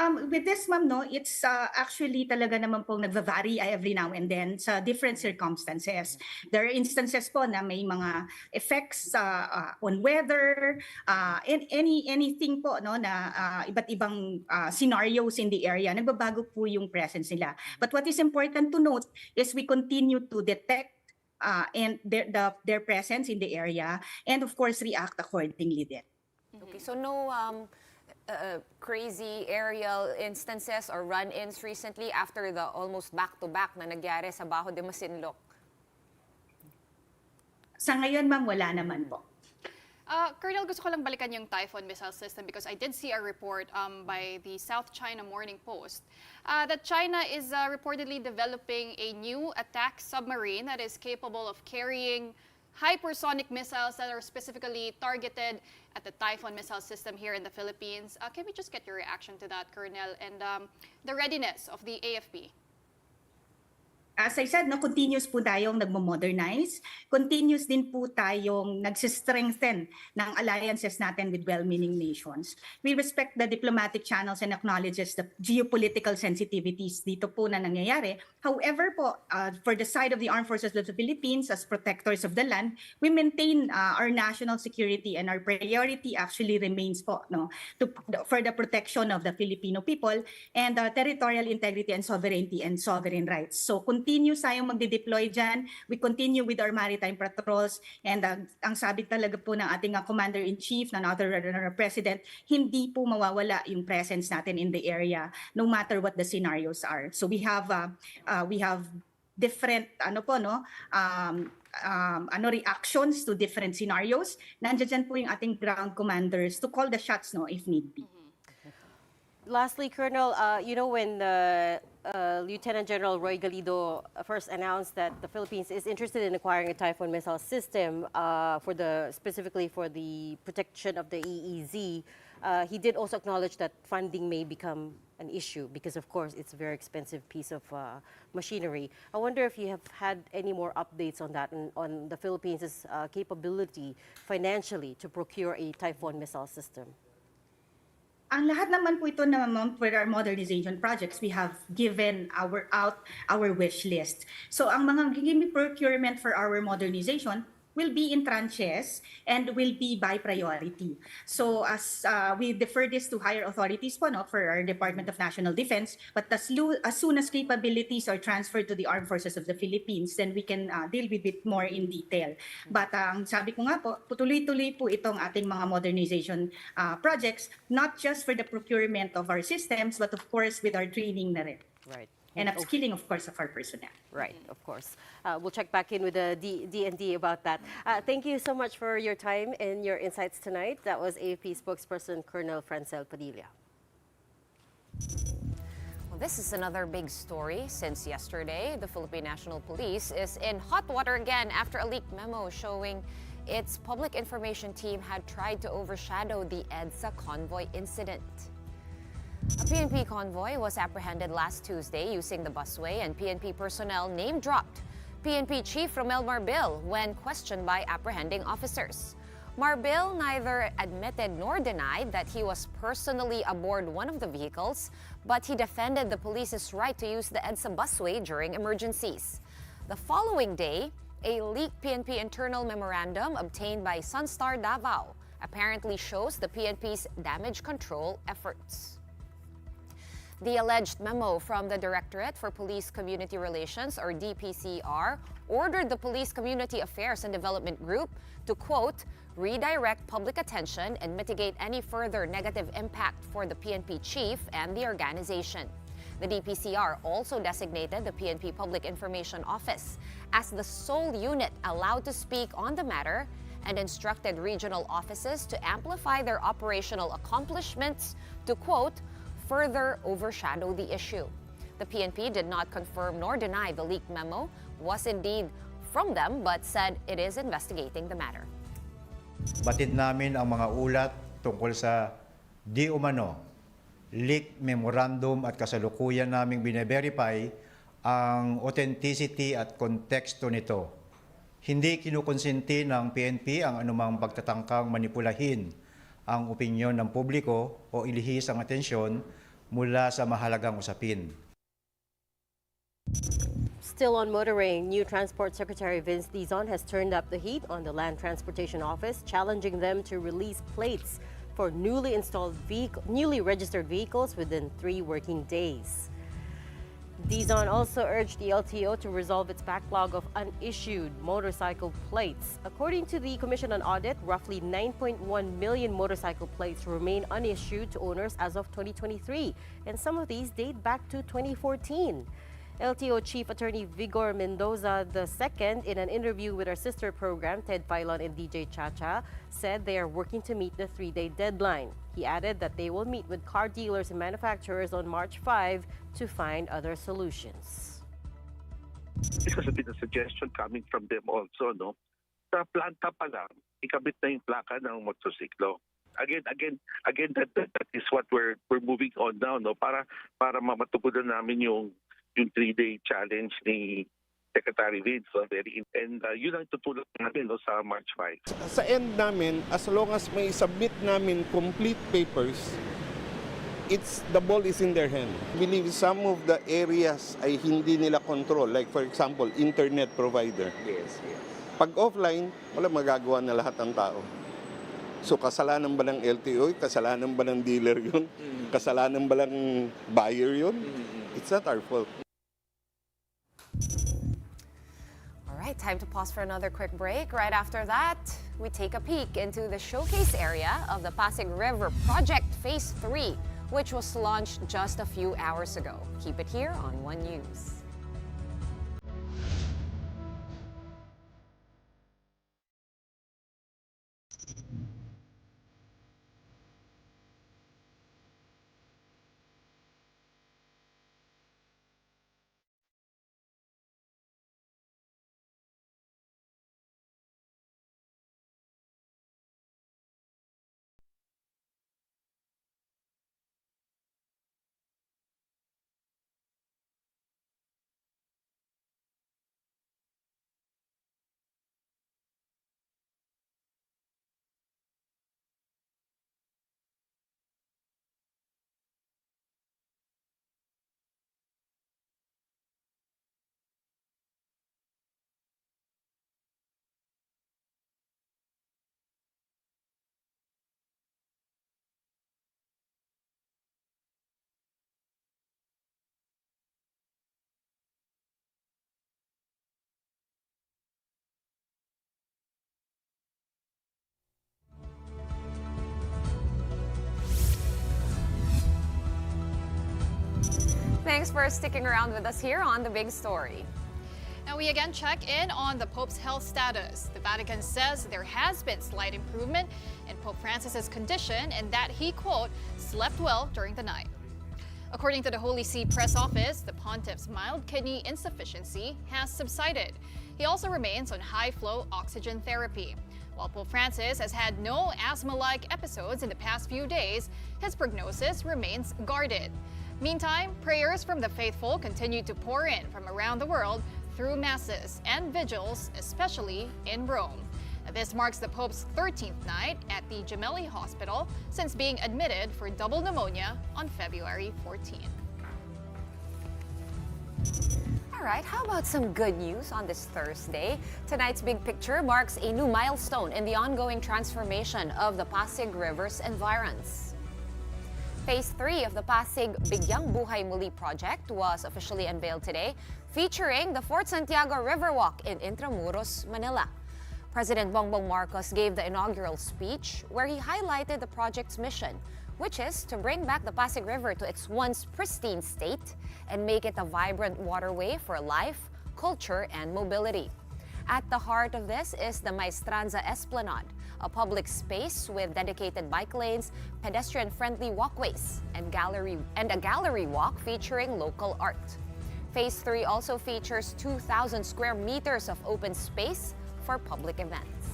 With this, ma'am, no, it's actually talaga naman pong nagva-vary every now and then sa different circumstances. There are instances po na may mga effects on weather, and anything po no na iba't ibang scenarios in the area, nagbabago po yung presence nila. But what is important to note is we continue to detect and their presence in the area and of course react accordingly then. Okay, so no crazy aerial instances or run-ins recently after the almost back-to-back na nagyari sa Bajo de Masinloc? Sa ngayon, ma'am, wala naman po. Colonel, gusto ko lang balikan yung Typhoon missile system because I did see a report by the South China Morning Post that China is reportedly developing a new attack submarine that is capable of carrying hypersonic missiles that are specifically targeted at the Typhoon missile system here in the Philippines. Can we just get your reaction to that, Colonel, and the readiness of the AFP? As I said, no, continuous po tayong nagmo-modernize. Continuous din po tayong nagsistrengthen ng alliances natin with well-meaning nations. We respect the diplomatic channels and acknowledges the geopolitical sensitivities dito po na nangyayari. However po, for the side of the Armed Forces of the Philippines as protectors of the land, we maintain our national security and our priority actually remains po no, for the protection of the Filipino people and territorial integrity and sovereign rights. So continue tayong magde-deploy dyan. We continue with our maritime patrols and ang sabi talaga po ng ating Commander-in-Chief, ng our President, hindi po mawawala yung presence natin in the area no matter what the scenarios are. So we have different reactions to different scenarios. Nandiyan po yung ating ground commanders to call the shots no if need be. Lastly, Colonel, when Lieutenant General Roy Galido first announced that the Philippines is interested in acquiring a Typhoon missile system specifically for the protection of the EEZ, he did also acknowledge that funding may become an issue because, of course, it's a very expensive piece of machinery. I wonder if you have had any more updates on that, on the Philippines' capability financially to procure a Typhoon missile system. Ang lahat naman po ito naman for our modernization projects, we have given our wish list. So ang mga gigimik procurement for our modernization, will be in tranches and will be by priority. So as we defer this to higher authorities po, no, for our Department of National Defense, but as soon as capabilities are transferred to the Armed Forces of the Philippines, then we can deal with it more in detail. But ang sabi ko nga po, tuloy-tuloy po itong ating mga modernization projects, not just for the procurement of our systems, but of course with our training na rin. Right. And upskilling, of course, of our personnel. Right, of course. We'll check back in with the D&D about that. Thank you so much for your time and your insights tonight. That was AFP spokesperson Colonel Francel Padilla. Well, this is another big story. Since yesterday, the Philippine National Police is in hot water again after a leaked memo showing its public information team had tried to overshadow the EDSA convoy incident. A PNP convoy was apprehended last Tuesday using the busway, and PNP personnel name-dropped PNP Chief Romel Marbil when questioned by apprehending officers. Marbil neither admitted nor denied that he was personally aboard one of the vehicles, but he defended the police's right to use the EDSA busway during emergencies. The following day, a leaked PNP internal memorandum obtained by Sunstar Davao apparently shows the PNP's damage control efforts. The alleged memo from the Directorate for Police Community Relations, or DPCR, ordered the Police Community Affairs and Development Group to, quote, redirect public attention and mitigate any further negative impact for the PNP chief and the organization. The DPCR also designated the PNP Public Information Office as the sole unit allowed to speak on the matter and instructed regional offices to amplify their operational accomplishments to, quote, further overshadow the issue. The PNP did not confirm nor deny the leaked memo was indeed from them, but said it is investigating the matter. Batid namin ang mga ulat tungkol sa di umano leaked memorandum at kasalukuyan naming bine-verify ang authenticity at konteksto nito. Hindi kinukonsinti ng PNP ang anumang pagtatangkang manipulahin ang opinyon ng publiko o ilihis ang atensyon mula sa mahalagang usapin. Still on motoring, new Transport Secretary Vince Dizon has turned up the heat on the Land Transportation Office, challenging them to release plates for newly registered vehicles within 3 working days. Dizon also urged the LTO to resolve its backlog of unissued motorcycle plates. According to the Commission on Audit, roughly 9.1 million motorcycle plates remain unissued to owners as of 2023, and some of these date back to 2014. LTO Chief Attorney Vigor Mendoza II, in an interview with our sister program, Ted Filon and DJ Chacha, said they are working to meet the 3-day deadline. He added that they will meet with car dealers and manufacturers on March 5 to find other solutions. This has been a suggestion coming from them also, no? Sa planta pa lang, ikabit na yung plaka ng motosiklo. Again, that is what we're moving on now, no? Para mamatugunan namin yung 3-day challenge ni Secretary Vince. So and yun ang tutulong natin, no, sa March 5. Sa end namin, as long as may submit namin complete papers, the ball is in their hand. I believe some of the areas ay hindi nila control. Like for example, internet provider. Yes. Pag offline, wala magagawa na lahat ng tao. So kasalanan ba ng LTO? Kasalanan ba ng dealer yun? Kasalanan ba ng buyer yun? It's not our fault. All right, time to pause for another quick break. Right after that, we take a peek into the showcase area of the Pasig River Project Phase 3, which was launched just a few hours ago. Keep it here on One News. Thanks for sticking around with us here on The Big Story. Now we again check in on the Pope's health status. The Vatican says there has been slight improvement in Pope Francis's condition and that he, quote, slept well during the night. According to the Holy See press office, the pontiff's mild kidney insufficiency has subsided. He also remains on high-flow oxygen therapy. While Pope Francis has had no asthma-like episodes in the past few days, his prognosis remains guarded. Meantime, prayers from the faithful continue to pour in from around the world through masses and vigils, especially in Rome. This marks the Pope's 13th night at the Gemelli Hospital since being admitted for double pneumonia on February 14. All right, how about some good news on this Thursday? Tonight's big picture marks a new milestone in the ongoing transformation of the Pasig River's environs. Phase 3 of the Pasig Bigyang Buhay Muli project was officially unveiled today, featuring the Fort Santiago Riverwalk in Intramuros, Manila. President Bongbong Marcos gave the inaugural speech where he highlighted the project's mission, which is to bring back the Pasig River to its once pristine state and make it a vibrant waterway for life, culture, and mobility. At the heart of this is the Maestranza Esplanade, a public space with dedicated bike lanes, pedestrian-friendly walkways, and a gallery walk featuring local art. Phase 3 also features 2,000 square meters of open space for public events.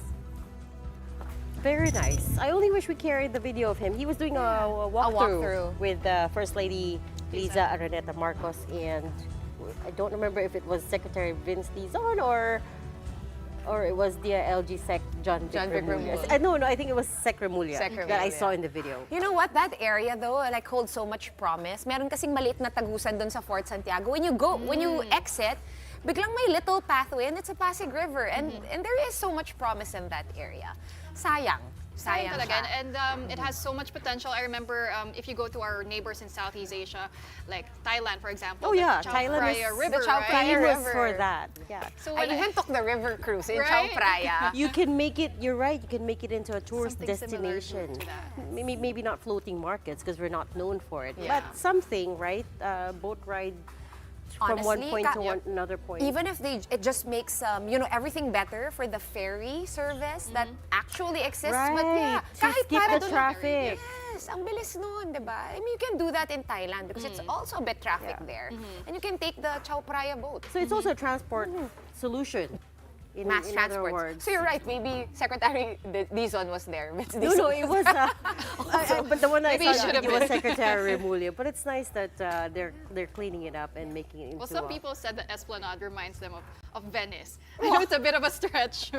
Very nice. I only wish we carried the video of him. He was doing a walkthrough with First Lady Liza Araneta Marcos, and I don't remember if it was Secretary Vince Dizon or it was the LG Sec John Vic Remulla. No, I think it was Sec Remulla that I saw in the video. You know what? That area though, like holds so much promise. Meron kasing maliit na tagusan dun sa Fort Santiago. When you exit, biglang may little pathway and it's a Pasig River and there is so much promise in that area. Sayang talaga. siya. And it has so much potential. I remember if you go to our neighbors in Southeast Asia, like Thailand, for example. Oh yeah, the Chao Thailand Phraya is River, the Chao right? Phraya famous River. for that. Yeah. So I when even took the river cruise in Right? Chao Phraya. You can make it, you're right, you can make it into a tourist Something similar destination. to that. Maybe not floating markets because we're not known for it, Yeah. but something, right? Boat ride from one Honestly, point to another point. Even if it just makes everything better for the ferry service that actually exists. But yeah, Right, to kahit skip para the dun- traffic. Yes, ang bilis nun, di ba? I mean, you can do that in Thailand because it's also a bit traffic Yeah. there. And you can take the Chao Phraya boat. So it's also a transport solution. In Mass other transport. words. So you're right, maybe Secretary Dizon was there. No, it was. But the one I Maybe it saw should have it was been. Secretary Remulla. But it's nice that they're cleaning it up and making it into. Well, some people said that Esplanade reminds them of Venice. I know it's a bit of a stretch,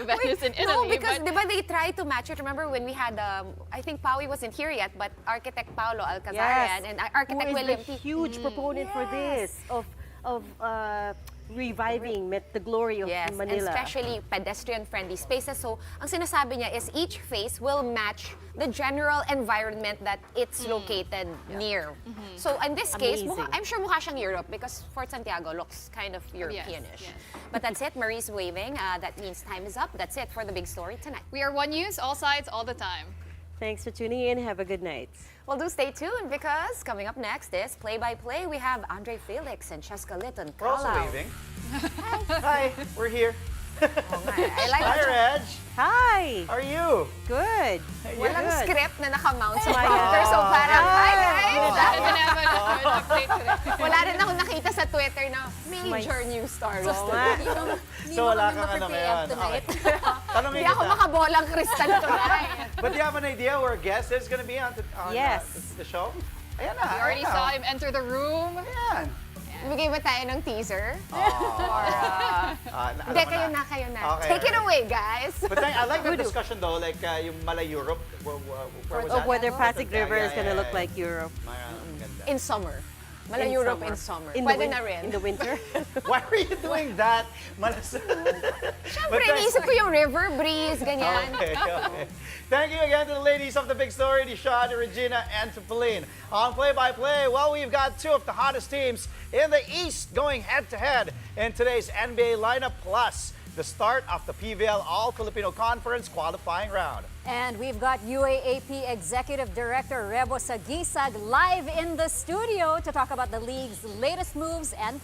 Venice in Italy. No, because but di ba they tried to match it. Remember when we had, I think Pawi wasn't here yet, but architect Paolo Alcazarian and architect Who is William the T. huge proponent for this of reviving the glory of Yes, Manila. and especially pedestrian-friendly spaces. So, ang sinasabi niya is each phase will match the general environment that it's located near. So, in this case, Amazing. I'm sure mukha siyang Europe because Fort Santiago looks kind of Europeanish. yes. But that's it. Marie's waving. That means time is up. That's it for the big story tonight. we are One News, all sides, all the time. Thanks for tuning in. Have a good night. Well, do stay tuned because coming up next is Play-by-Play. We have Andre Felix and Cheska Litton. We're also waving. Hi, we're here. I like Hi, Reg. Hi. How are you? Good. Walang Good. script na nakamount sa my computer. So God. parang, hi I guys! didn't have an update today. Wala rin ako nakita sa Twitter na major news stories. Oo nga. So wala kang ano ngayon. Okay. Tanongin Hindi ako kita. makabolang kristal tonight. But do you have an idea where a guest is going to be on Yes. the show? Ayan na. We already saw him enter the room. Ayan. Bigay ba tayo ng teaser? Alam Hindi, mo kayo na, kayo na. Okay, Take it okay. away, guys. But I like the discussion though, like yung Mala Europe. Where was Of that? whether Pasig Yeah, River is yeah, gonna yeah, look yeah. like Europe. Ganda. In summer. Mala In Europe summer. in summer. In Pwede the na rin. In the winter. Why are you doing that? Siyempre, iniisip ko yung river breeze, ganyan. Okay, okay. Thank you again to the ladies of the big story, Nisha, Regina, and to Pauline. On Play-by-Play, well, we've got two of the hottest teams in the East going head-to-head in today's NBA lineup. Plus, the start of the PVL All-Filipino Conference qualifying round. And we've got UAAP Executive Director Rebo Sagisag live in the studio to talk about the league's latest moves and